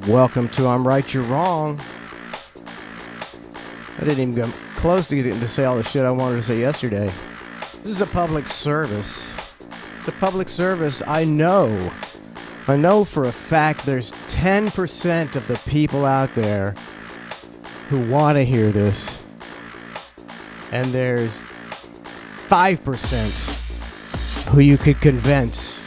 Welcome to I'm Right, You're Wrong. I didn't even go close to getting to say all the shit I wanted to say yesterday. This is a public service. It's a public service. I know for a fact there's 10% of the people out there who want to hear this. And there's 5% who you could convince,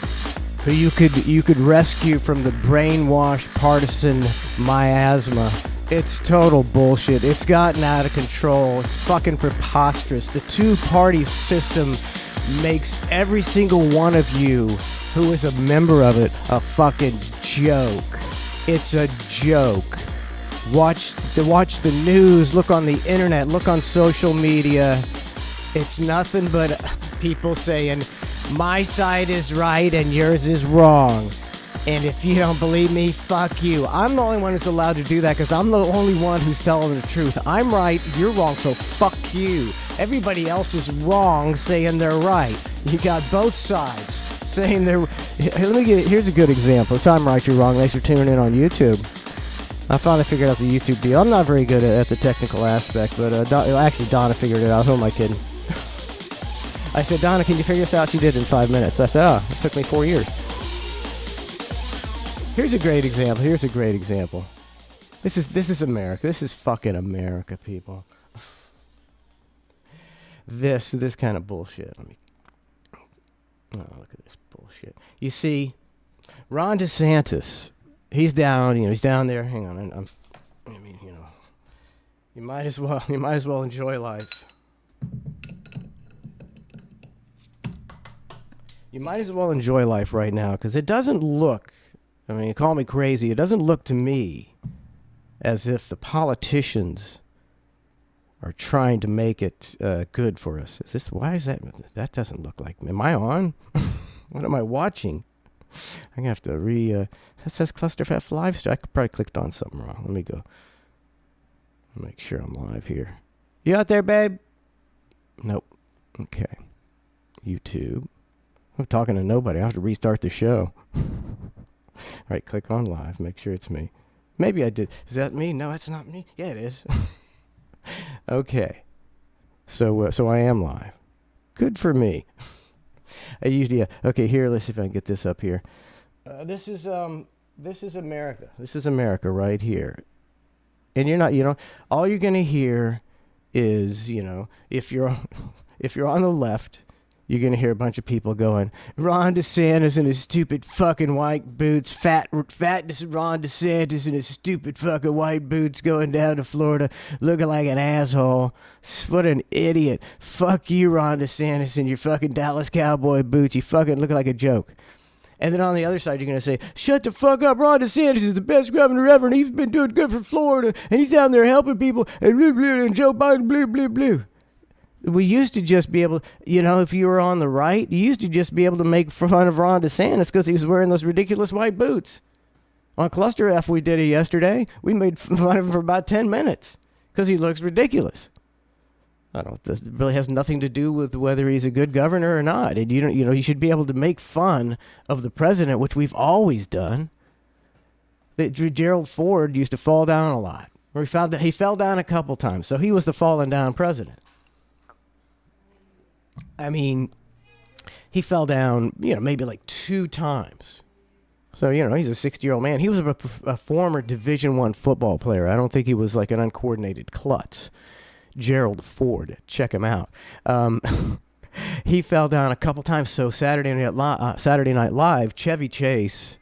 who you could rescue from the brainwashed partisan miasma. It's total bullshit. It's gotten out of control. It's fucking preposterous. The two-party system makes every single one of you who is a member of it a fucking joke. It's a joke. Watch the news, look on the internet, look on social media. It's nothing but people saying, my side is right and yours is wrong. And if you don't believe me, fuck you. I'm the only one who's allowed to do that because I'm the only one who's telling the truth. I'm right, you're wrong, so fuck you. Everybody else is wrong saying they're right. You got both sides saying they're... Here's a good example. It's I'm Right, You're Wrong. Thanks for tuning in on YouTube. I finally figured out the YouTube deal. I'm not very good at the technical aspect, but actually Donna figured it out. Who am I kidding? I said, Donna, can you figure this out? She did in 5 minutes. I said, it took me 4 years. Here's a great example. This is America. This is fucking America, people. This kind of bullshit. Look at this bullshit. You see, Ron DeSantis, he's down there. Hang on, you might as well enjoy life. You might as well enjoy life right now because it doesn't look, call me crazy, it doesn't look to me as if the politicians are trying to make it good for us. Why is that? That doesn't look like me. Am I on? What am I watching? I'm going to have to that says Clusterfest Live. I probably clicked on something wrong. Let me go. Make sure I'm live here. You out there, babe? Nope. Okay. YouTube. I'm talking to nobody. I have to restart the show. All right, click on live. Make sure it's me. Maybe I did. Is that me? No, that's not me. Yeah, it is. Okay. So I am live. Good for me. Okay, here, let's see if I can get this up here. This is America. This is America right here. And you're not, all you're going to hear is, if you're on the left, you're going to hear a bunch of people going, Ron DeSantis and his stupid fucking white boots, fat Ron DeSantis and his stupid fucking white boots going down to Florida looking like an asshole. What an idiot. Fuck you, Ron DeSantis, and your fucking Dallas Cowboy boots. You fucking look like a joke. And then on the other side, you're going to say, shut the fuck up. Ron DeSantis is the best governor ever, and he's been doing good for Florida, and he's down there helping people, and blah, blah, and Joe Biden, blah, blah, blah. We used to just be able, if you were on the right, you used to just be able to make fun of Ron DeSantis because he was wearing those ridiculous white boots. On Cluster F, we did it yesterday. We made fun of him for about 10 minutes because he looks ridiculous. This really has nothing to do with whether he's a good governor or not. And you should be able to make fun of the president, which we've always done. Gerald Ford used to fall down a lot. We found that he fell down a couple times, so he was the falling down president. He fell down, maybe like 2 times. So, he's a 60-year-old man. He was a former Division I football player. I don't think he was like an uncoordinated klutz. Gerald Ford, check him out. He fell down a couple times. So Saturday Night Live, Chevy Chase,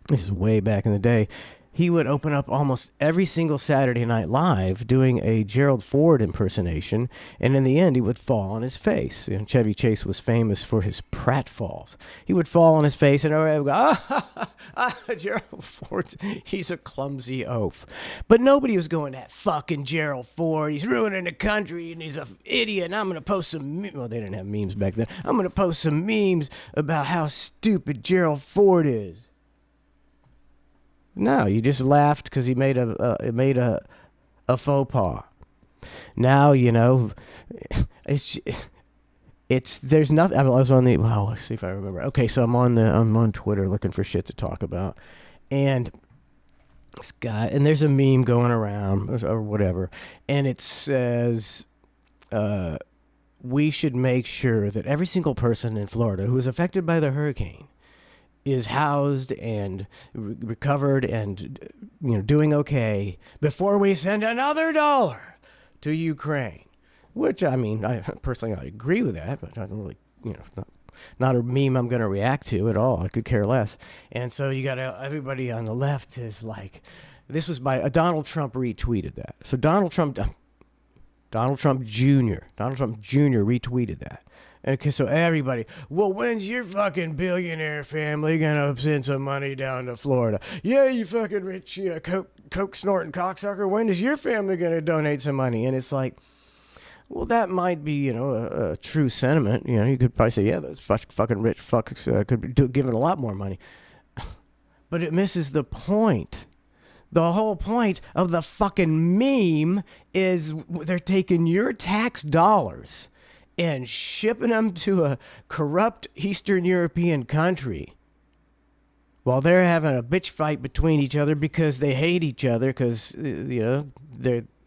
this is way back in the day, he would open up almost every single Saturday Night Live doing a Gerald Ford impersonation, and in the end, he would fall on his face. And Chevy Chase was famous for his pratfalls. He would fall on his face, and everybody would go, Gerald Ford, he's a clumsy oaf. But nobody was going, that fucking Gerald Ford, he's ruining the country, and he's an idiot, and I'm going to post some, well, they didn't have memes back then. I'm going to post some memes about how stupid Gerald Ford is. No, you just laughed because he made a faux pas. Now there's nothing. I was on the. Well, let's see if I remember. Okay, so I'm on Twitter looking for shit to talk about, and this guy, and there's a meme going around or whatever, and it says, we should make sure that every single person in Florida who was affected by the hurricane is housed and recovered and doing okay before we send another dollar to Ukraine. Which, I mean, I agree with that, but I don't really, not a meme I'm going to react to at all. I could care less. And so you got everybody on the left is like, this was by Donald Trump retweeted that. So Donald Trump Jr. retweeted that. Okay, so everybody, well, when's your fucking billionaire family gonna send some money down to Florida? Yeah, you fucking rich coke snorting cocksucker. When is your family gonna donate some money? And it's like, well, that might be, a true sentiment. You could probably say, yeah, those fucking rich fucks could be giving a lot more money. But it misses the point. The whole point of the fucking meme is they're taking your tax dollars and shipping them to a corrupt Eastern European country while they're having a bitch fight between each other because they hate each other because,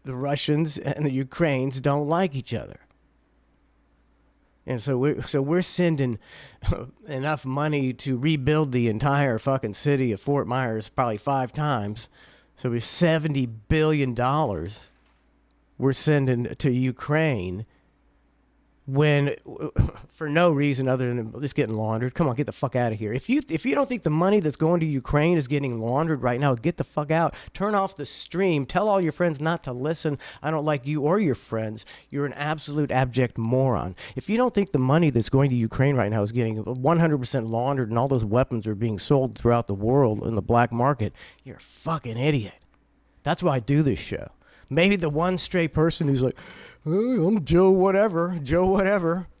the Russians and the Ukrainians don't like each other. And so we're sending enough money to rebuild the entire fucking city of Fort Myers probably 5 times. So we're $70 billion we're sending to Ukraine when, for no reason other than it's getting laundered. Come on, get the fuck out of here. If you don't think the money that's going to Ukraine is getting laundered right now, get the fuck out. Turn off the stream. Tell all your friends not to listen. I don't like you or your friends. You're an absolute abject moron. If you don't think the money that's going to Ukraine right now is getting 100% laundered and all those weapons are being sold throughout the world in the black market, you're a fucking idiot. That's why I do this show. Maybe the one stray person who's like, oh, I'm Joe whatever.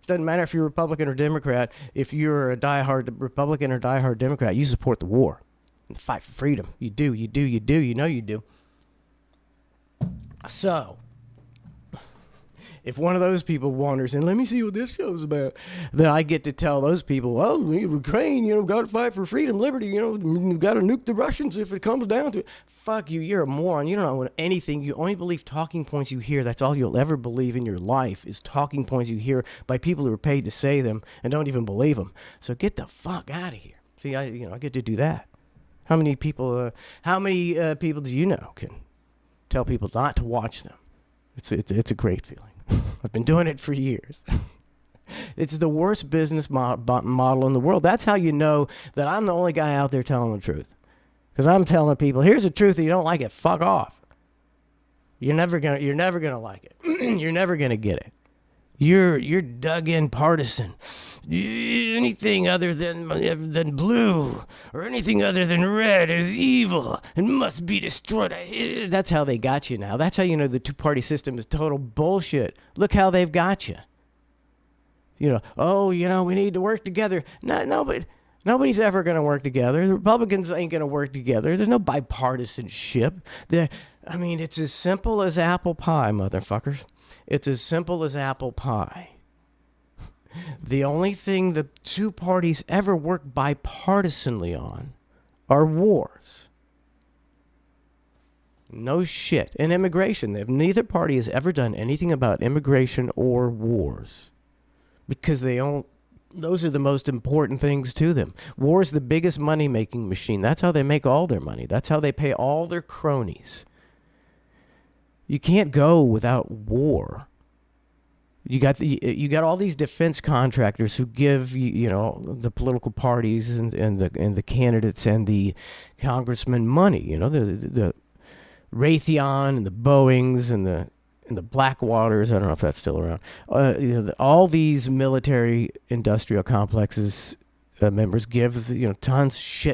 Doesn't matter if you're Republican or Democrat. If you're a diehard Republican or diehard Democrat, you support the war and the fight for freedom. You do. You know you do. So, if one of those people wanders in, let me see what this show's about, then I get to tell those people, oh, Ukraine, got to fight for freedom, liberty, got to nuke the Russians if it comes down to it. Fuck you, you're a moron. You don't know anything. You only believe talking points you hear. That's all you'll ever believe in your life is talking points you hear by people who are paid to say them and don't even believe them. So get the fuck out of here. See, I get to do that. How many people do you know can tell people not to watch them? It's a great feeling. I've been doing it for years. It's the worst business model in the world. That's how you know that I'm the only guy out there telling the truth. Because I'm telling people, here's the truth. If you don't like it, fuck off. You're never gonna like it. You're never gonna get it. You're dug in partisan. Anything other than blue or anything other than red is evil and must be destroyed. That's how they got you now. That's how you know the two-party system is total bullshit. Look how they've got you. We need to work together. No, but nobody's ever going to work together. The Republicans ain't going to work together. There's no bipartisanship. It's as simple as apple pie, motherfuckers. It's as simple as apple pie. The only thing the two parties ever work bipartisanly on are wars. No shit. And immigration. Neither party has ever done anything about immigration or wars. Because those are the most important things to them. War is the biggest money-making machine. That's how they make all their money. That's how they pay all their cronies. You can't go without war. You got all these defense contractors who give the political parties and the candidates and the congressmen money. The Raytheon and the Boeings and the Blackwaters. I don't know if that's still around. All these military industrial complexes members give tons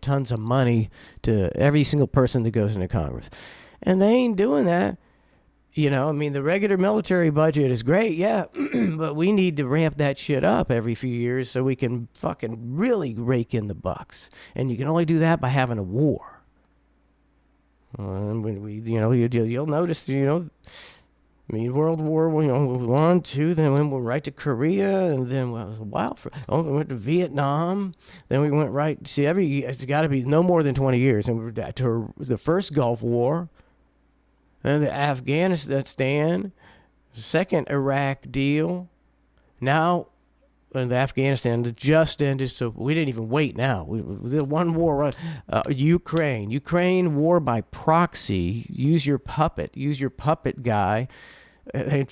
tons of money to every single person that goes into Congress, and they ain't doing that. The regular military budget is great, yeah, but we need to ramp that shit up every few years so we can fucking really rake in the bucks. And you can only do that by having a war. When you'll notice, I mean, World War One, two, then we went right to Korea, and then we went to Vietnam. Then we went right. See, it's got to be no more than 20 years, and we were to the first Gulf War, and the Afghanistan, the second Iraq deal. Now, the Afghanistan just ended, so we didn't even wait. Now we did one war. Ukraine war by proxy. Use your puppet guy. God,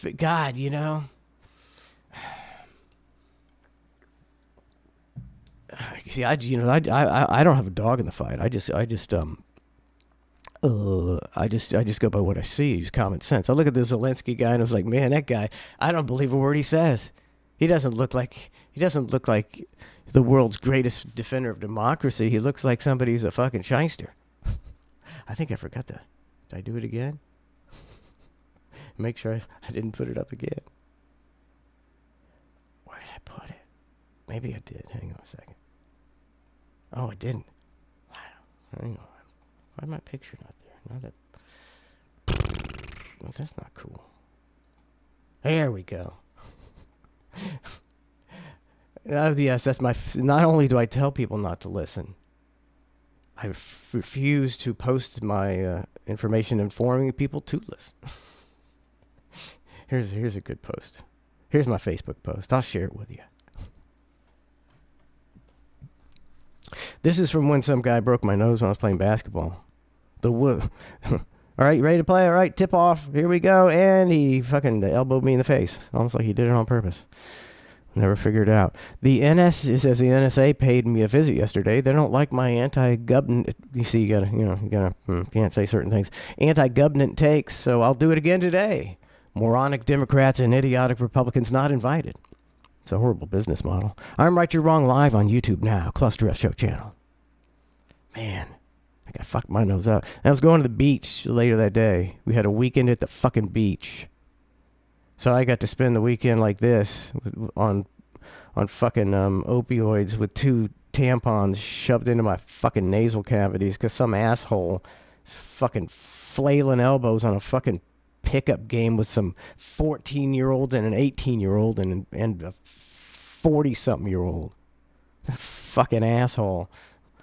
see, I don't have a dog in the fight. I just go by what I see. Use common sense. I look at the Zelensky guy and I was like, man, that guy, I don't believe a word he says. He doesn't look like the world's greatest defender of democracy. He looks like somebody who's a fucking shyster. I think I forgot that. Did I do it again? Make sure I didn't put it up again. Where did I put it? Maybe I did. Hang on a second. Oh, I didn't. Wow. Hang on. Why is my picture not there? Oh, that's not cool. There we go. Yes, that's my. Not only do I tell people not to listen, I refuse to post my information informing people to listen. Here's a good post. Here's my Facebook post. I'll share it with you. This is from when some guy broke my nose when I was playing basketball. All right, you ready to play? All right, tip off. Here we go. And he fucking elbowed me in the face. Almost like he did it on purpose. Never figured it out. The NSA paid me a visit yesterday. They don't like my anti-government. You see, you can't say certain things. Anti-government takes, so I'll do it again today. Moronic Democrats and idiotic Republicans not invited. It's a horrible business model. I'm Right, You're Wrong live on YouTube now. Cluster F Show channel. Man, I got fucked my nose out. I was going to the beach later that day. We had a weekend at the fucking beach. So I got to spend the weekend like this on fucking opioids with 2 tampons shoved into my fucking nasal cavities because some asshole is fucking flailing elbows on a fucking pickup game with some 14-year-olds and an 18-year-old and a 40-something-year-old. Fucking asshole.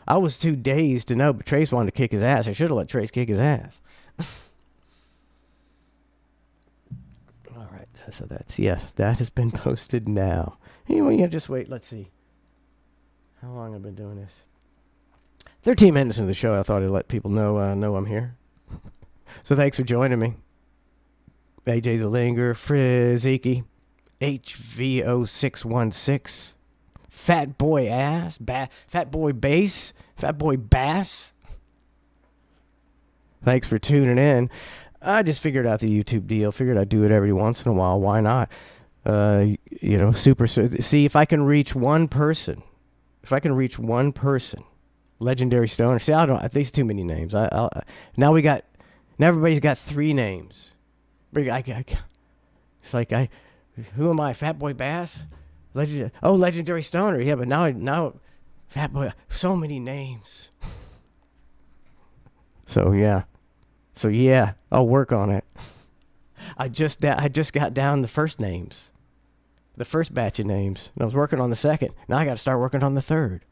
I was too dazed to know, but Trace wanted to kick his ass. I should have let Trace kick his ass. All right, so that has been posted now. Anyway, just wait. Let's see. How long have I been doing this? 13 minutes into the show. I thought I'd let people know I'm here. So thanks for joining me. AJ Zelinger, Frizziki, HVO616, Fat Boy Ass, Fat Boy Bass, Fat Boy Bass. Thanks for tuning in. I just figured out the YouTube deal. Figured I'd do it every once in a while. Why not? See if I can reach one person. Legendary Stoner. See, I don't. These too many names. Now everybody's got 3 names. It's like who am I? Fat Boy Bass? Legendary Stoner. Yeah, but now Fat Boy. So many names. So yeah, I'll work on it. I just got down the first names, the first batch of names, and I was working on the second. Now I got to start working on the third.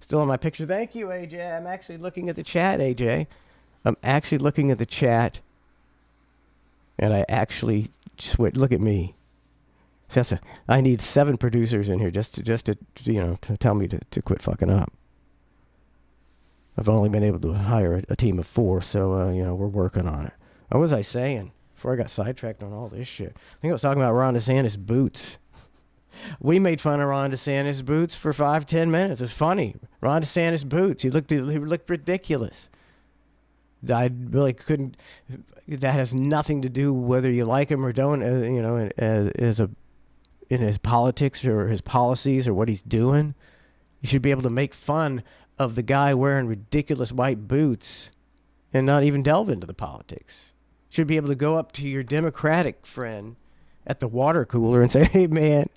Still in my picture. Thank you, AJ. I'm actually looking at the chat, AJ. And I actually look at me. I need 7 producers in here just to to tell me to quit fucking up. I've only been able to hire a team of 4, so we're working on it. What was I saying before I got sidetracked on all this shit? I think I was talking about Ron DeSantis' boots. We made fun of Ron DeSantis' boots for 5-10 minutes. It's funny. Ron DeSantis' boots. He looked ridiculous. I really couldn't. That has nothing to do whether you like him or don't. In his politics or his policies or what he's doing. You should be able to make fun of the guy wearing ridiculous white boots and not even delve into the politics. You should be able to go up to your Democratic friend at the water cooler and say, "Hey man,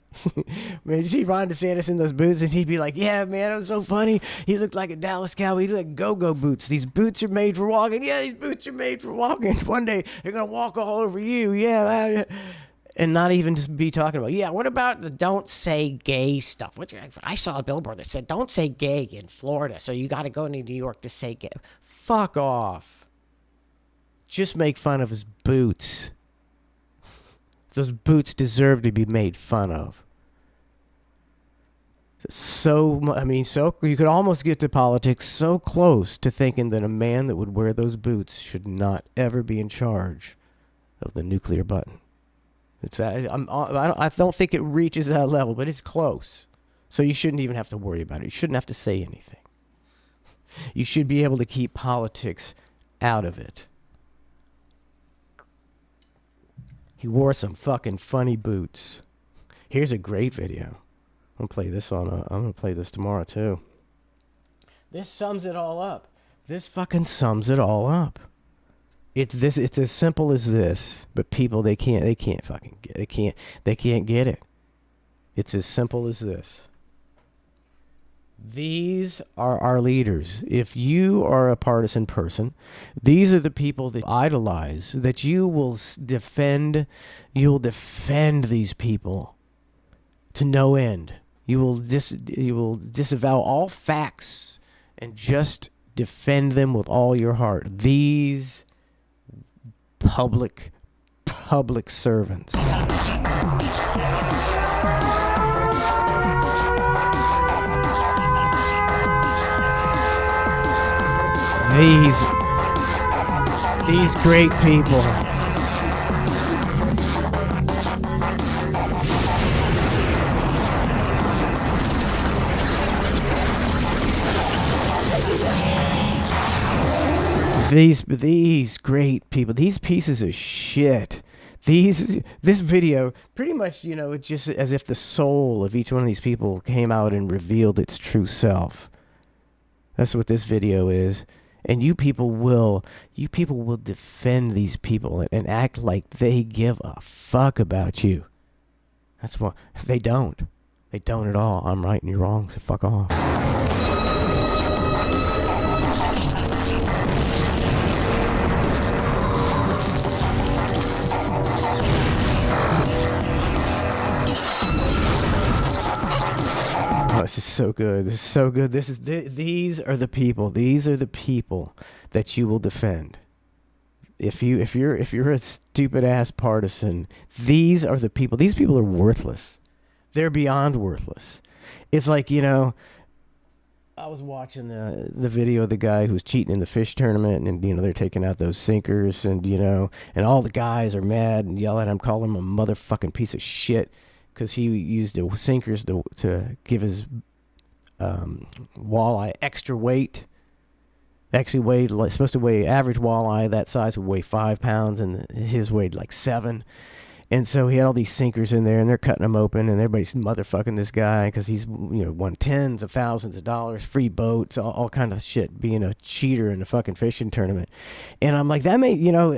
Man, you see Ron DeSantis in those boots, and he'd be like, "Yeah, man, it was so funny. He looked like a Dallas Cowboy. He looked like go-go boots. These boots are made for walking. Yeah, these boots are made for walking. One day they're gonna walk all over you. Yeah, man." And not even just be talking about, yeah, what about the don't say gay stuff? I saw a billboard that said, don't say gay in Florida, so you got to go to New York to say gay. Fuck off. Just make fun of his boots. Those boots deserve to be made fun of. So you could almost get to politics so close to thinking that a man that would wear those boots should not ever be in charge of the nuclear button. I don't think it reaches that level, but it's close. So you shouldn't even have to worry about it. You shouldn't have to say anything. You should be able to keep politics out of it. He wore some fucking funny boots. Here's a great video. I'm gonna play this tomorrow too. This sums it all up. This fucking sums it all up. It's as simple as this, but people they can't fucking get they can't get it. It's as simple as this. These are our leaders. If you are a partisan person, these are the people that idolize, that you will defend. You'll defend these people to no end. You will disavow all facts and just defend them with all your heart. These public servants. These great people. These great people, these pieces of shit. This video, pretty much, it's just as if the soul of each one of these people came out and revealed its true self. That's what this video is. And you people will defend these people and act like they give a fuck about you. That's what they don't. They don't at all. I'm right and you're wrong, so fuck off. Oh, this is so good. This is so good. These are the people. These are the people that you will defend. If you're a stupid ass partisan, these are the people. These people are worthless. They're beyond worthless. It's like, I was watching the video of the guy who was cheating in the fish tournament, and they're taking out those sinkers, and and all the guys are mad and yell at him, call him a motherfucking piece of shit. Because he used the sinkers to give his walleye extra weight. Actually supposed to weigh, average walleye that size would weigh 5 pounds, and his weighed like 7. And so he had all these sinkers in there, and they're cutting them open, and everybody's motherfucking this guy because he's won tens of thousands of dollars, free boats, all kind of shit, being a cheater in a fucking fishing tournament. And I'm like, that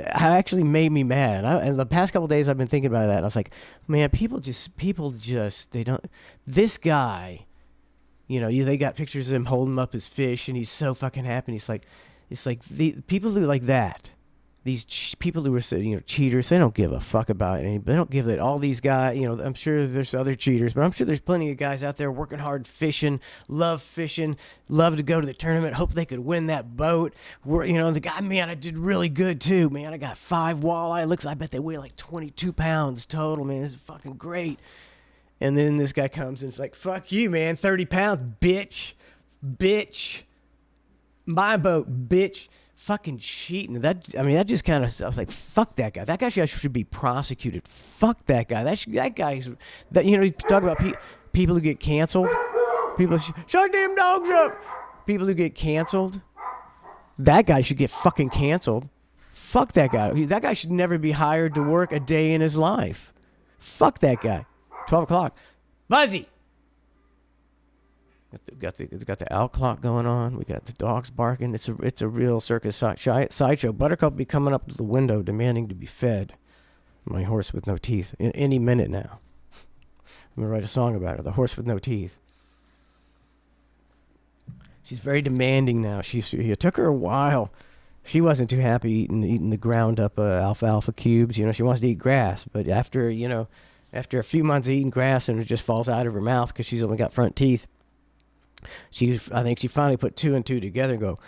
actually made me mad. And the past couple of days I've been thinking about that, and I was like, man, people just they don't. This guy, they got pictures of him holding up his fish, and he's so fucking happy. And it's like the people who like that. These people who are cheaters, they don't give a fuck about it. They don't give it. All these guys, I'm sure there's other cheaters, but I'm sure there's plenty of guys out there working hard, fishing, love to go to the tournament, hope they could win that boat. The guy, man, I did really good too, man. I got 5 walleye. I bet they weigh like 22 pounds total, man. This is fucking great. And then this guy comes and it's like, fuck you, man, 30 pounds, bitch. My boat, bitch. Fucking cheating. That just kind of, I was like, fuck that guy. That guy should be prosecuted. Fuck that guy. That guy's, you talk about people who get canceled. People, shut damn dogs up. People who get canceled. That guy should get fucking canceled. Fuck that guy. That guy should never be hired to work a day in his life. Fuck that guy. 12 o'clock. Buzzy. Got the owl clock going on. We got the dogs barking. It's a real circus sideshow. Buttercup will be coming up to the window demanding to be fed. My horse with no teeth. Any minute now. I'm going to write a song about her, The Horse with No Teeth. She's very demanding now. It took her a while. She wasn't too happy eating the ground up alfalfa cubes. You know, she wants to eat grass. But after a few months of eating grass and it just falls out of her mouth because she's only got front teeth, I think she finally put 2 and 2 together and go,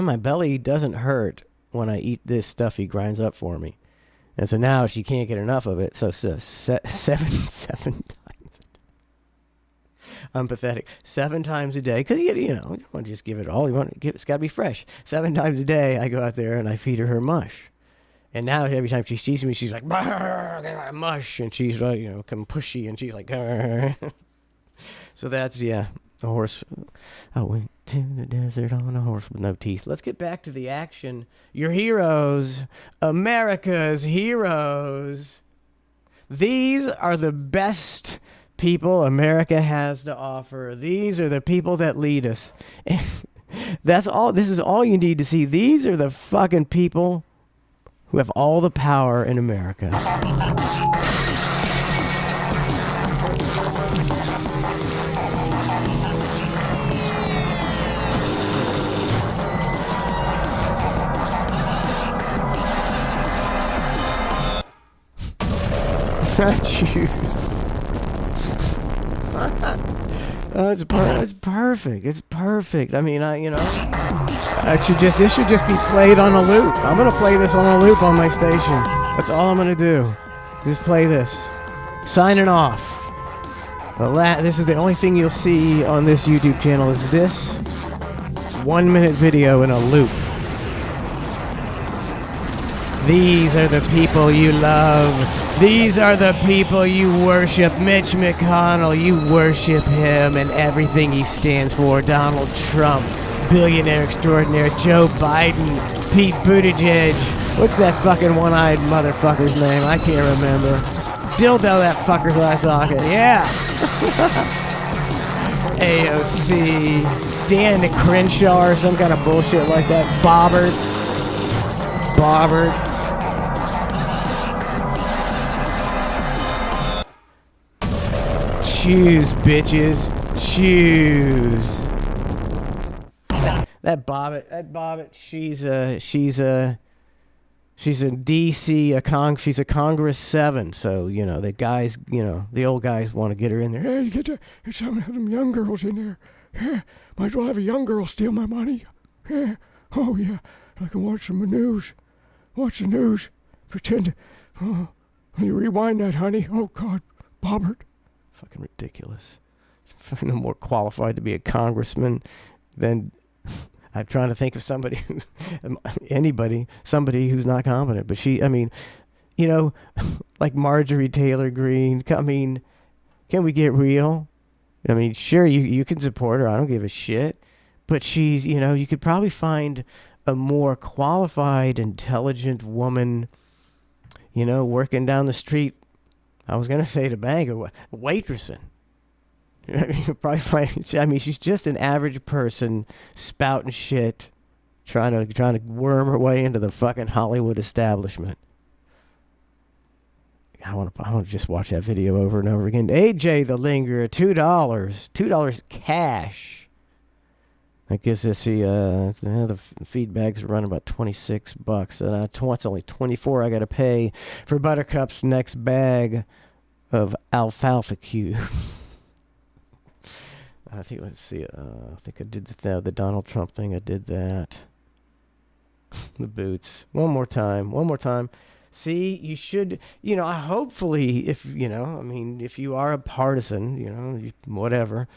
my belly doesn't hurt when I eat this stuff he grinds up for me. And so now she can't get enough of it. So seven times. I'm pathetic. 7 times a day, because you don't want to just give it all. It's got to be fresh. 7 times a day, I go out there and I feed her mush. And now every time she sees me, she's like, mush, and she's come pushy, and she's like, so that's a horse. I went to the desert on a horse with no teeth. Let's get back to the action. Your heroes, America's heroes. These are the best people America has to offer. These are the people that lead us. That's all. This is all you need to see. These are the fucking people who have all the power in America. Choose. It's perfect. It's perfect. I mean, this should just be played on a loop. I'm gonna play this on a loop on my station. That's all I'm gonna do. Just play this. Signing off. This is the only thing you'll see on this YouTube channel is this 1-minute video in a loop. These are the people you love. These are the people you worship. Mitch McConnell, you worship him and everything he stands for. Donald Trump, billionaire extraordinaire. Joe Biden, Pete Buttigieg. What's that fucking one-eyed motherfucker's name? I can't remember. Dildo that fucker's eye socket. Yeah. AOC. Dan Crenshaw or some kind of bullshit like that. Bobbert. Choose, bitches. Choose. That Bobbitt, she's a DC, she's a Congress 7, so, the guys, the old guys want to get her in there. Hey, get some of them young girls in there. Yeah, might as well have a young girl steal my money. Yeah, oh yeah, I can watch some news. Watch the news. Pretend, let me rewind that, honey. Oh, God, Bobbert. Fucking ridiculous. Fucking no more qualified to be a congressman than... I'm trying to think of somebody who's not competent. But like Marjorie Taylor Greene. Can we get real? Sure, you can support her. I don't give a shit. But she's, you could probably find a more qualified, intelligent woman, working down the street. I was going to say the bank or waitressing. She's just an average person spouting shit, trying to worm her way into the fucking Hollywood establishment. I want to just watch that video over and over again. AJ the Lingerer, $2 cash. I guess the feed bags are running about $26. And it's only $24 I got to pay for Buttercup's next bag of alfalfa cube. I think, let's see, I think I did the Donald Trump thing. I did that. The boots. One more time. See, you should, hopefully, if you are a partisan, whatever,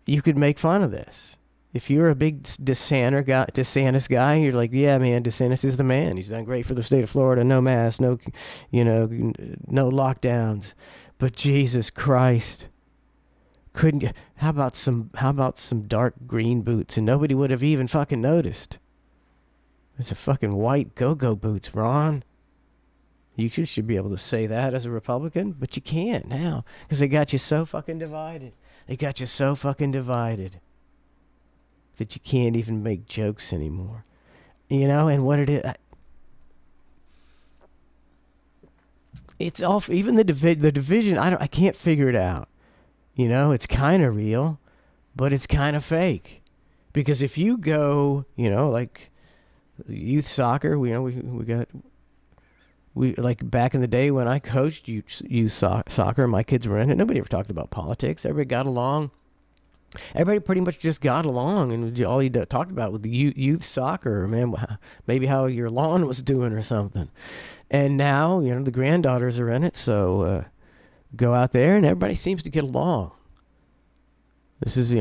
you could make fun of this. If you're a big DeSantis guy, you're like, yeah, man, DeSantis is the man. He's done great for the state of Florida. No masks, no lockdowns. But Jesus Christ. How about some dark green boots and nobody would have even fucking noticed. It's a fucking white go-go boots, Ron. You should be able to say that as a Republican, but you can't now because they got you so fucking divided. That you can't even make jokes anymore. And what it is, It's all, even the division. I can't figure it out. You know, it's kind of real, but it's kind of fake. Because if you go, you know, like youth soccer, we like back in the day when I coached youth soccer, my kids were in it. Nobody ever talked about politics. Everybody got along. Everybody pretty much just got along, and all you talked about with the youth soccer, man, maybe how your lawn was doing or something. And now, you know, the granddaughters are in it, so go out there, and everybody seems to get along. This is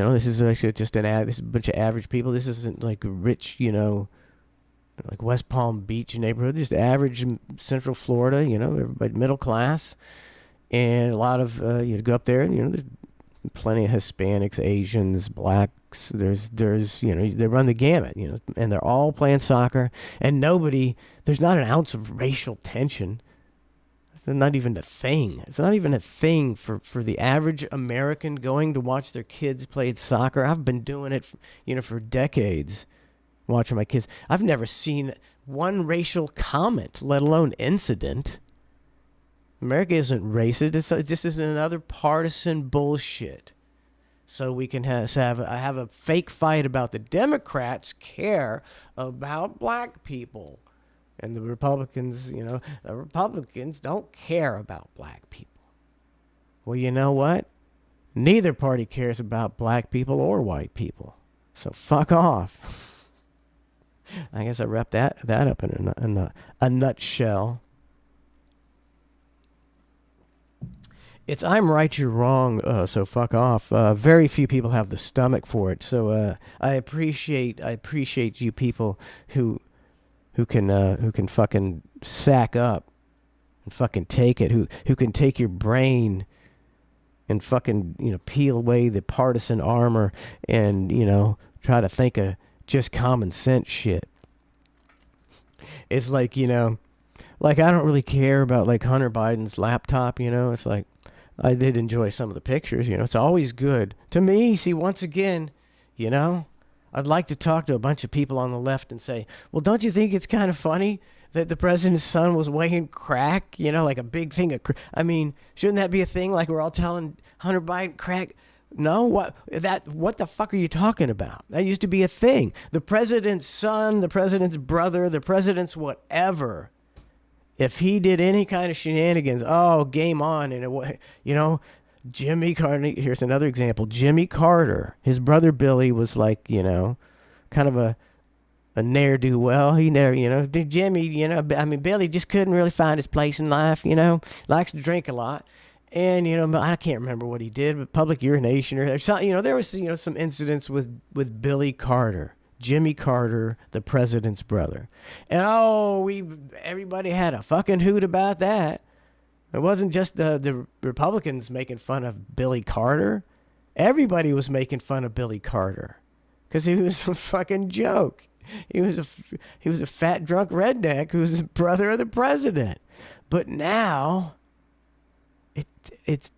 actually just this is a bunch of average people. This isn't like rich, you know, like West Palm Beach neighborhood. Just average Central Florida, you know, everybody middle class, and a lot of you go up there, and you know, there's plenty of Hispanics, Asians, blacks. There's you know, they run the gamut, you know, and they're all playing soccer, and there's not an ounce of racial tension. It's not even a thing. It's not even a thing for the average American going to watch their kids play soccer. I've been doing it, you know, for decades, watching my kids. I've never seen one racial comment, let alone incident. America isn't racist. This is another partisan bullshit. So we can have a fake fight about the Democrats care about black people. And the Republicans, you know, the Republicans don't care about black people. Well, you know what? Neither party cares about black people or white people. So fuck off. I guess I wrapped that up in a nutshell. It's I'm right, you're wrong, so fuck off. Very few people have the stomach for it. So I appreciate you people who can fucking sack up and fucking take it, who can take your brain and fucking, you know, peel away the partisan armor and, you know, try to think of just common sense shit. It's like, you know, like I don't really care about like Hunter Biden's laptop, you know. It's like I did enjoy some of the pictures, you know. It's always good. To me, see, once again, you know, I'd like to talk to a bunch of people on the left and say, well, don't you think it's kind of funny that the president's son was weighing crack? You know, like a big thing of I mean, shouldn't that be a thing? Like we're all telling Hunter Biden crack? No, what the fuck are you talking about? That used to be a thing. The president's son, the president's brother, the president's whatever. If he did any kind of shenanigans, oh, game on. And it, you know, Jimmy Carter, here's another example. Jimmy Carter, his brother Billy was like, you know, kind of a ne'er-do-well. He never, you know, Jimmy, you know, I mean, Billy just couldn't really find his place in life, you know, likes to drink a lot. And, you know, I can't remember what he did, but public urination or something, you know, there was, you know, some incidents with Billy Carter. Jimmy Carter, the president's brother. And everybody had a fucking hoot about that. It wasn't just the Republicans making fun of Billy Carter. Everybody was making fun of Billy Carter because he was a fucking joke. He was a fat drunk redneck who was the brother of the president. But now it's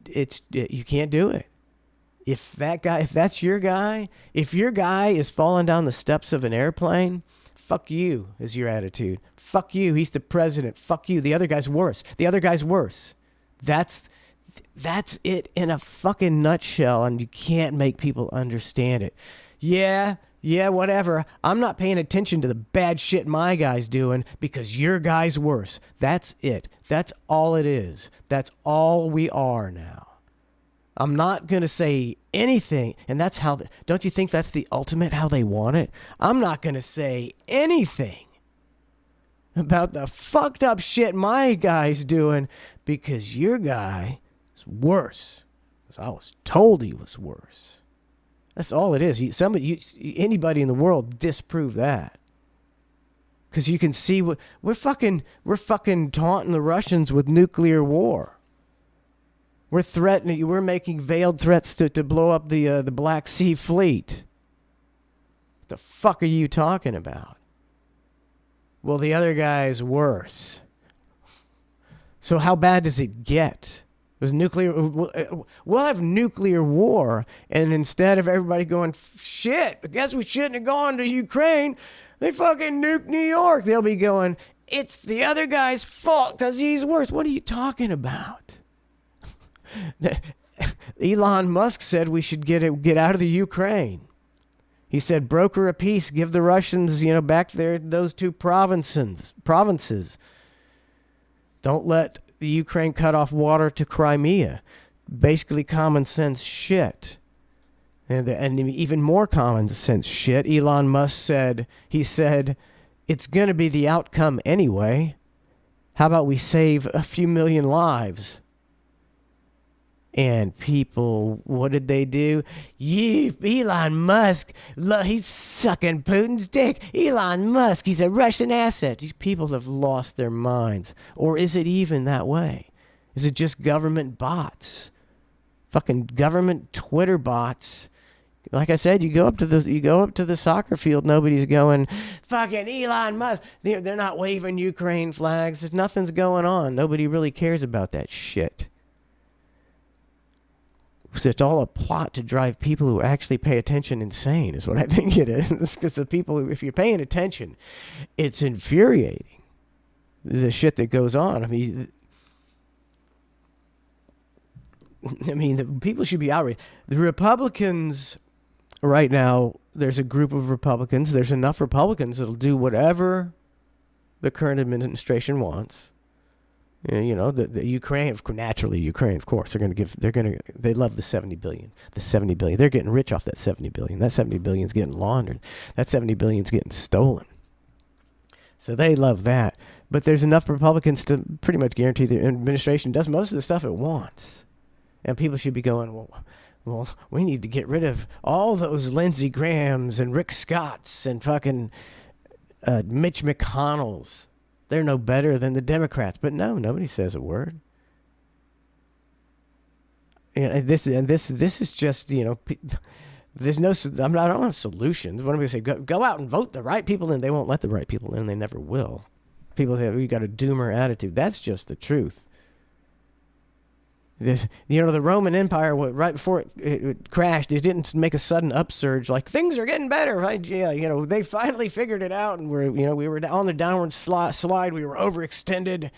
you can't do it. If that's your guy, if your guy is falling down the steps of an airplane, fuck you is your attitude. Fuck you. He's the president. Fuck you. The other guy's worse. That's it in a fucking nutshell, and you can't make people understand it. Yeah, whatever. I'm not paying attention to the bad shit my guy's doing because your guy's worse. That's it. That's all it is. That's all we are now. I'm not going to say anything, and that's how, don't you think that's the ultimate how they want it? I'm not going to say anything about the fucked up shit my guy's doing because your guy is worse. Because I was told he was worse. That's all it is. Anybody in the world disprove that. Because you can see we're fucking taunting the Russians with nuclear war. We're threatening. We're making veiled threats to blow up the Black Sea Fleet. What the fuck are you talking about? Well, the other guy's worse. So how bad does it get? We'll have nuclear war, and instead of everybody going, shit, I guess we shouldn't have gone to Ukraine, they fucking nuked New York. They'll be going, it's the other guy's fault because he's worse. What are you talking about? Elon Musk said we should get out of the Ukraine. He said, broker a peace, give the Russians, back those two provinces. Don't let the Ukraine cut off water to Crimea. Basically common sense shit. And even more common sense shit, Elon Musk said, it's going to be the outcome anyway. How about we save a few million lives? And people, what did they do? Elon Musk, he's sucking Putin's dick. Elon Musk, he's a Russian asset. These people have lost their minds. Or is it even that way? Is it just government bots? Fucking government Twitter bots. Like I said, you go up to the soccer field, nobody's going, fucking Elon Musk. They're not waving Ukraine flags. Nothing's going on. Nobody really cares about that shit. So it's all a plot to drive people who actually pay attention insane, is what I think it is. Because the people, if you're paying attention, it's infuriating. The shit that goes on. I mean, the people should be outraged. The Republicans, right now, there's a group of Republicans. There's enough Republicans that'll do whatever the current administration wants. The Ukraine, naturally, Ukraine, of course, they love the 70 billion. The 70 billion. They're getting rich off that 70 billion. That 70 billion is getting laundered. That 70 billion is getting stolen. So they love that. But there's enough Republicans to pretty much guarantee the administration does most of the stuff it wants. And people should be going, well, we need to get rid of all those Lindsey Grahams and Rick Scotts and fucking Mitch McConnells. They're no better than the Democrats. But no, nobody says a word. This is just, there's no, I don't have solutions. When we say go out and vote the right people in, they won't let the right people in. They never will. People say, we got a doomer attitude. That's just the truth. The Roman Empire, right before it crashed, it didn't make a sudden upsurge like things are getting better, right? Yeah, they finally figured it out, and we were on the downward slide. We were overextended,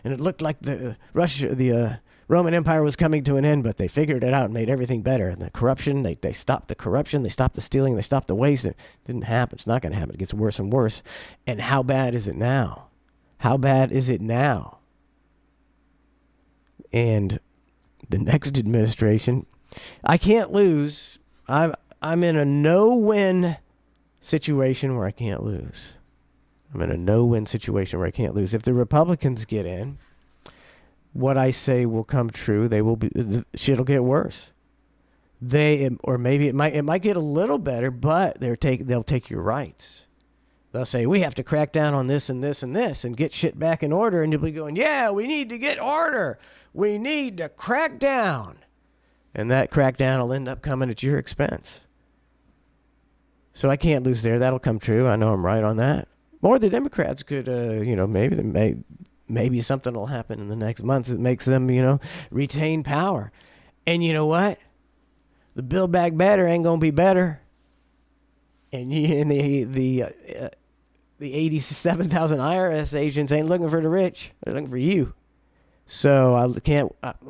and it looked like the Roman Empire was coming to an end. But they figured it out and made everything better. And the corruption, they stopped the corruption, they stopped the stealing, they stopped the waste. It didn't happen. It's not going to happen. It gets worse and worse. And how bad is it now? How bad is it now? And the next administration, I can't lose. I'm in a no-win situation where I can't lose. I'm in a no-win situation where I can't lose. If the Republicans get in, what I say will come true. Shit'll get worse. Or maybe it might get a little better, but they'll take your rights. They'll say, we have to crack down on this and this and this and get shit back in order. And you'll be going, yeah, we need to get order. We need to crack down. And that crackdown will end up coming at your expense. So I can't lose there. That'll come true. I know I'm right on that. Or the Democrats could, maybe something will happen in the next month that makes them, retain power. And you know what? The Build Back Better ain't going to be better. And the 87,000 IRS agents ain't looking for the rich. They're looking for you. So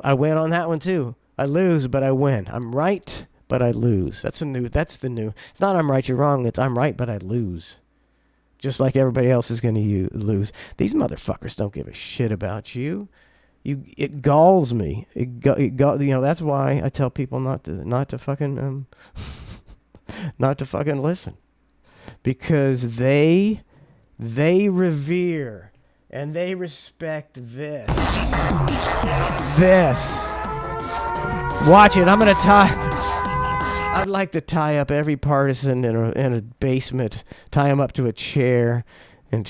I win on that one too. I lose, but I win. I'm right, but I lose. That's the new. It's not I'm right, you're wrong. It's I'm right, but I lose. Just like everybody else is going to lose. These motherfuckers don't give a shit about you. It galls me. That's why I tell people not to fucking listen. Because they revere and they respect this. Watch it. I'd like to tie up every partisan in a basement, tie them up to a chair, and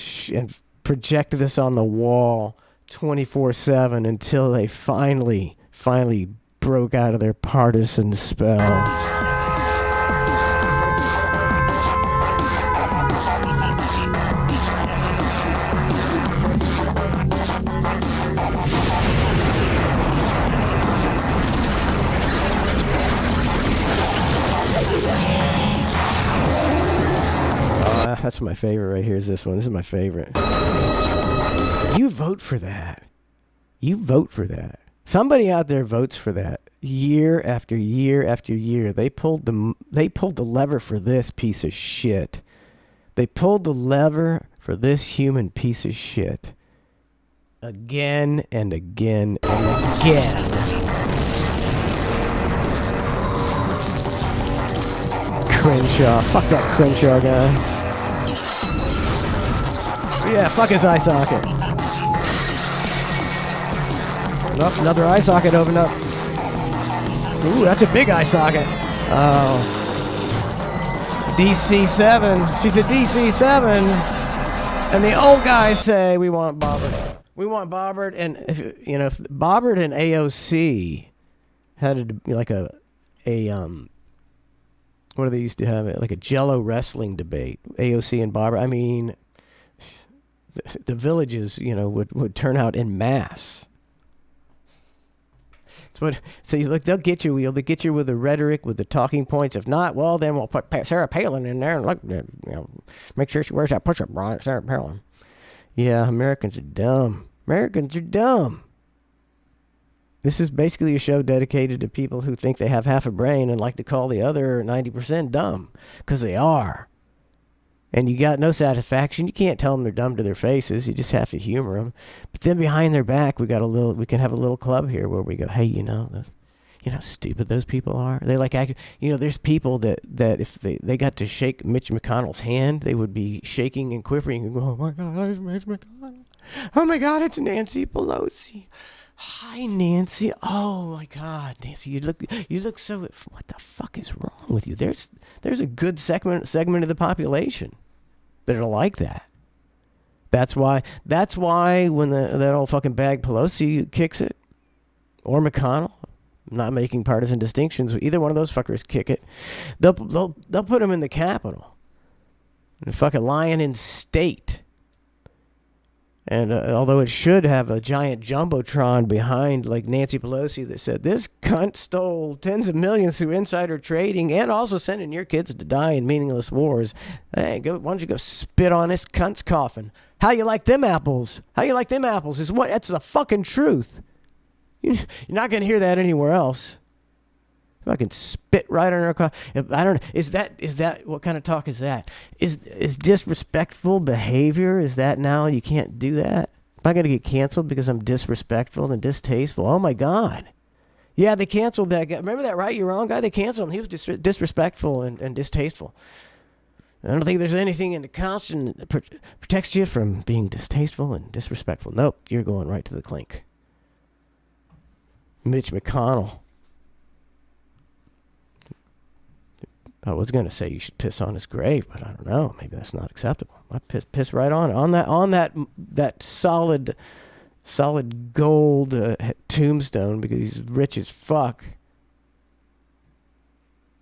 project this on the wall 24/7 until they finally broke out of their partisan spell. That's is my favorite right here. Is this one? This is my favorite. You vote for that. You vote for that. Somebody out there votes for that. Year after year after year, they pulled the lever for this piece of shit. They pulled the lever for this human piece of shit. Again and again and again. Crenshaw. Fuck that Crenshaw guy. Yeah, fuck his eye socket. Oh, another eye socket opened up. Ooh, that's a big eye socket. Oh. DC7. She's a DC7. And the old guys say, we want Bobbert. We want Bobbert. And, if Bobbert and AOC had what do they used to have? Like a Jello wrestling debate. AOC and Bobbert. I mean, the villages, would turn out en masse. So you look, they'll get you with the rhetoric, with the talking points. If not, well, then we'll put Sarah Palin in there and look, make sure she wears that push-up bra, Sarah Palin. Yeah, Americans are dumb. Americans are dumb. This is basically a show dedicated to people who think they have half a brain and like to call the other 90% dumb, because they are. And you got no satisfaction. You can't tell them they're dumb to their faces. You just have to humor them. But then behind their back, we can have a little club here where we go, hey, you know how stupid those people are? They there's people that if they got to shake Mitch McConnell's hand, they would be shaking and quivering and go, oh my God, it's Mitch McConnell. Oh my God, it's Nancy Pelosi. Hi, Nancy. Oh my God, Nancy, you look so. What the fuck is wrong with you? There's a good segment of the population that are like that. That's why when that old fucking bag Pelosi kicks it, or McConnell, not making partisan distinctions, either one of those fuckers kick it, they'll put him in the Capitol, the fucking lying in state. And although it should have a giant jumbotron behind, like Nancy Pelosi, that said, this cunt stole tens of millions through insider trading and also sending your kids to die in meaningless wars. Hey, why don't you go spit on this cunt's coffin? How you like them apples? How you like them apples is what? That's the fucking truth. You're not going to hear that anywhere else. Fucking spit right on her car. I don't know. Is that what kind of talk is that? Is disrespectful behavior? Is that now you can't do that? Am I going to get canceled because I'm disrespectful and distasteful? Oh my God. Yeah, they canceled that guy. Remember that Right You Wrong guy? They canceled him. He was disrespectful and distasteful. I don't think there's anything in the Constitution that protects you from being distasteful and disrespectful. Nope, you're going right to the clink. Mitch McConnell. I was going to say you should piss on his grave, but I don't know. Maybe that's not acceptable. I piss right on that solid gold tombstone because he's rich as fuck.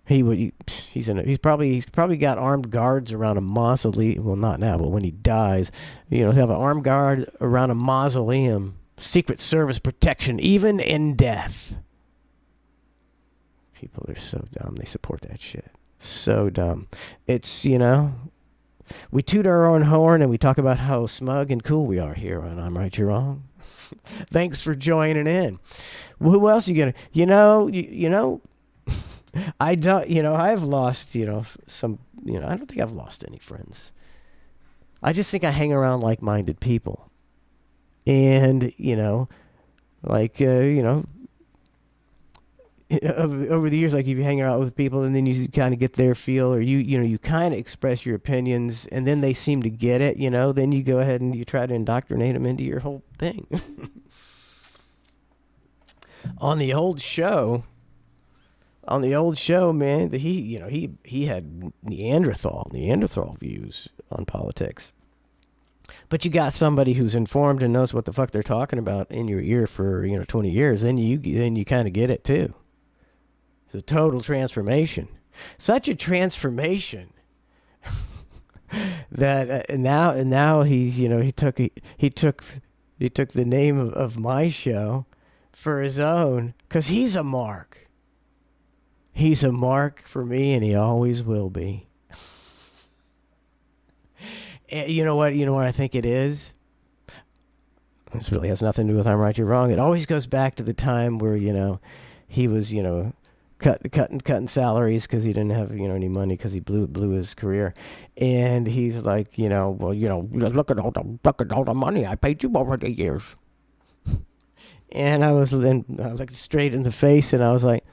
He's probably got armed guards around a mausoleum. Well, not now, but when he dies, he'll have an armed guard around a mausoleum. Secret Service protection, even in death. People are so dumb. They support that shit. So dumb. It's, we toot our own horn and we talk about how smug and cool we are here on I'm Right, You're Wrong. Thanks for joining in. Well, who else you gonna, I don't, I've lost, some, I don't think I've lost any friends. I just think I hang around like-minded people. And, over the years, like if you hang out with people and then you kind of get their feel, or you kind of express your opinions and then they seem to get it, then you go ahead and you try to indoctrinate them into your whole thing. On the old show, man, he had Neanderthal views on politics. But you got somebody who's informed and knows what the fuck they're talking about in your ear for 20 years, then you kind of get it too. It's a total transformation, such a transformation that now he's he took the name of my show for his own, because he's a mark. He's a mark for me, and he always will be. You know what? You know what I think it is? This really has nothing to do with I'm right, you're wrong. It always goes back to the time where, he was, cutting salaries because he didn't have, any money because he blew his career. And he's like, look at all the money I paid you over the years. And I looked straight in the face and I was like,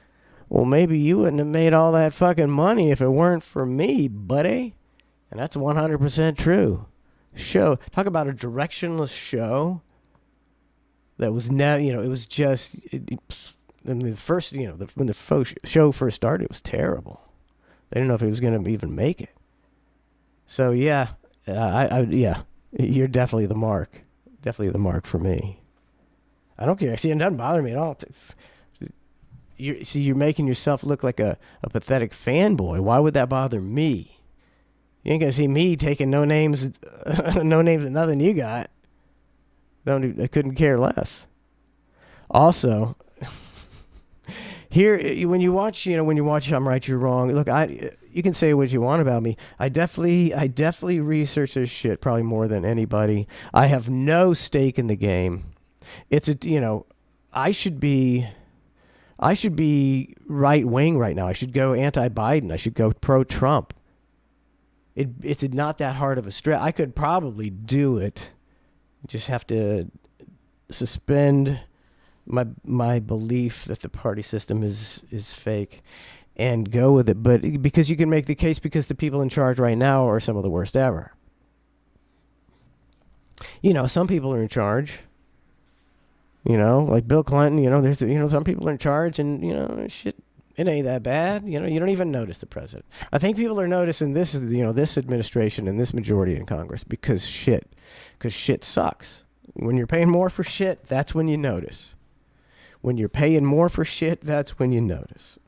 well, maybe you wouldn't have made all that fucking money if it weren't for me, buddy. And that's 100% true. Talk about a directionless show that was now, it was just, when the show first started, it was terrible. They didn't know if it was going to even make it. So yeah, you're definitely the mark. Definitely the mark for me. I don't care. See, it doesn't bother me at all. You're making yourself look like a pathetic fanboy. Why would that bother me? You ain't gonna see me taking no names of nothing you got. I couldn't care less. Also, here when you watch I'm Right, You're Wrong. Look, you can say what you want about me. I definitely research this shit probably more than anybody. I have no stake in the game. I should be right wing right now. I should go anti-Biden. I should go pro-Trump. It's not that hard of a stretch. I could probably do it. Just have to suspend my belief that the party system is fake and go with it. But because you can make the case because the people in charge right now are some of the worst ever. Some people are in charge. Like Bill Clinton, there's some people in charge and, shit, it ain't that bad. You don't even notice the president. I think people are noticing this, this administration and this majority in Congress because shit sucks. When you're paying more for shit, that's when you notice. When you're paying more for shit, that's when you notice.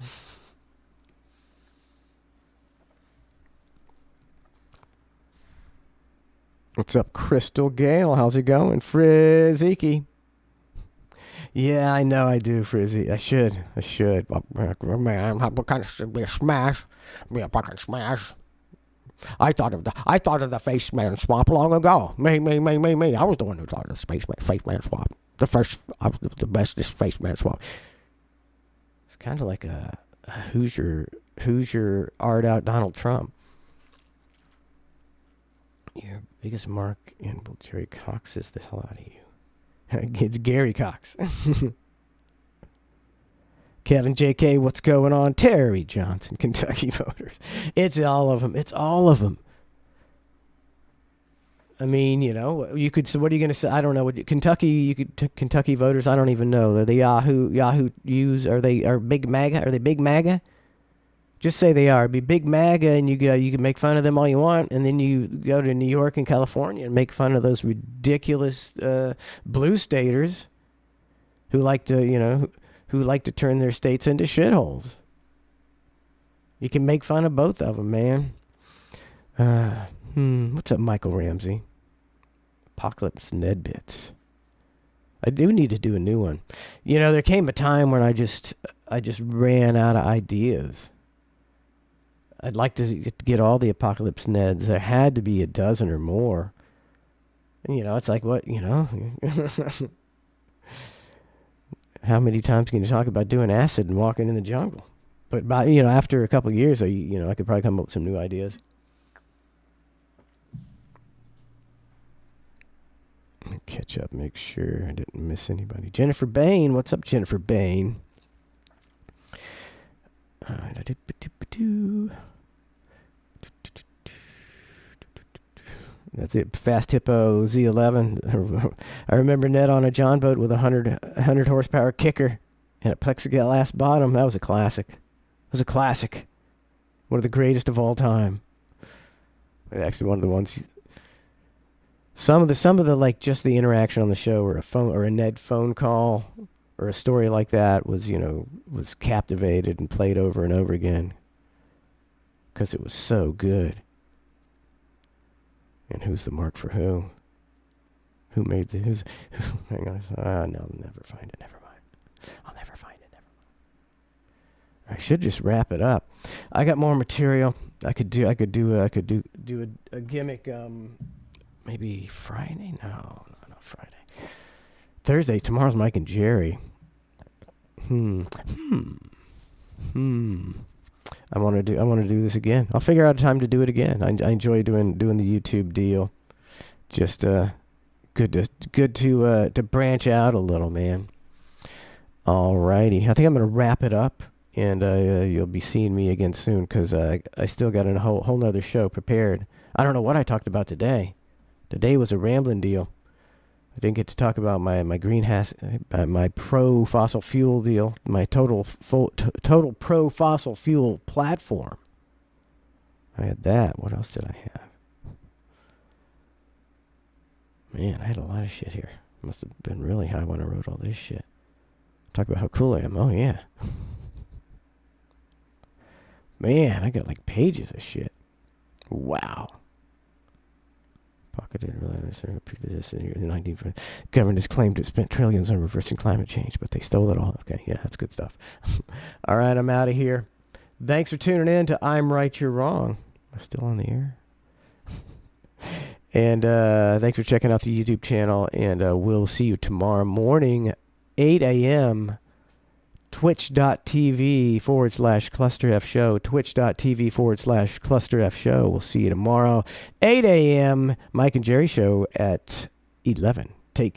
What's up, Crystal Gale? How's it going? Frizziki. Yeah, I know I do, Frizzy. I should. Man, what kind of be a smash? Be a fucking smash. I thought of the face man swap long ago. Me. I was the one who thought of the face man swap. The bestest face man swap. It's kind of like a Hoosier art out Donald Trump. Your biggest mark in Jerry Cox is the hell out of you. It's Gary Cox. Kevin JK, what's going on? Terry Johnson, Kentucky voters. It's all of them. I mean, you could. So what are you going to say? I don't know. Kentucky voters. I don't even know. Are they Yahoo use? Are big MAGA? Are they big MAGA? Just say they are. Be big MAGA, and you can make fun of them all you want, and then you go to New York and California and make fun of those ridiculous blue staters who like to turn their states into shitholes. You can make fun of both of them, man. What's up, Michael Ramsey? Apocalypse Ned Bits. I do need to do a new one. There came a time when I just ran out of ideas. I'd like to get all the Apocalypse Neds. There had to be a dozen or more. And, it's like, what, how many times can you talk about doing acid and walking in the jungle? But, after a couple of years, I could probably come up with some new ideas. Let me catch up, make sure I didn't miss anybody. Jennifer Bain, what's up, Jennifer Bain? That's it. Fast Hippo Z11. I remember Ned on a John boat with a 100 horsepower kicker and a plexiglass bottom. That was a classic. One of the greatest of all time. Actually, one of the ones. Some of the like just the interaction on the show, or a phone or a Ned phone call, or a story like that was captivated and played over and over again because it was so good. And who's the mark for who? Who made the who's? Hang on, no, I'll never find it. Never mind. I'll never find it. Never mind. I should just wrap it up. I got more material. I could do a gimmick Maybe Friday? No, not Friday. Thursday. Tomorrow's Mike and Jerry. I want to do this again. I'll figure out a time to do it again. I enjoy doing the YouTube deal. Just good to branch out a little, man. Alrighty, I think I'm gonna wrap it up, and you'll be seeing me again soon because I still got a whole nother show prepared. I don't know what I talked about today. Today was a rambling deal. I didn't get to talk about my greenhouse, my pro fossil fuel deal, my total pro fossil fuel platform. I had that. What else did I have? Man, I had a lot of shit here. Must have been really high when I wrote all this shit. Talk about how cool I am. Oh, yeah. Man, I got like pages of shit. Wow. Pocket didn't realize this in the 1940s. Government has claimed to have spent trillions on reversing climate change, but they stole it all. Okay, yeah, that's good stuff. All right, I'm out of here. Thanks for tuning in to I'm Right, You're Wrong. Am I still on the air? And thanks for checking out the YouTube channel, and we'll see you tomorrow morning, 8 a.m., twitch.tv/ClusterF show, twitch.tv/ClusterF show. We'll see you tomorrow, 8 a.m., Mike and Jerry show at 11. Take care.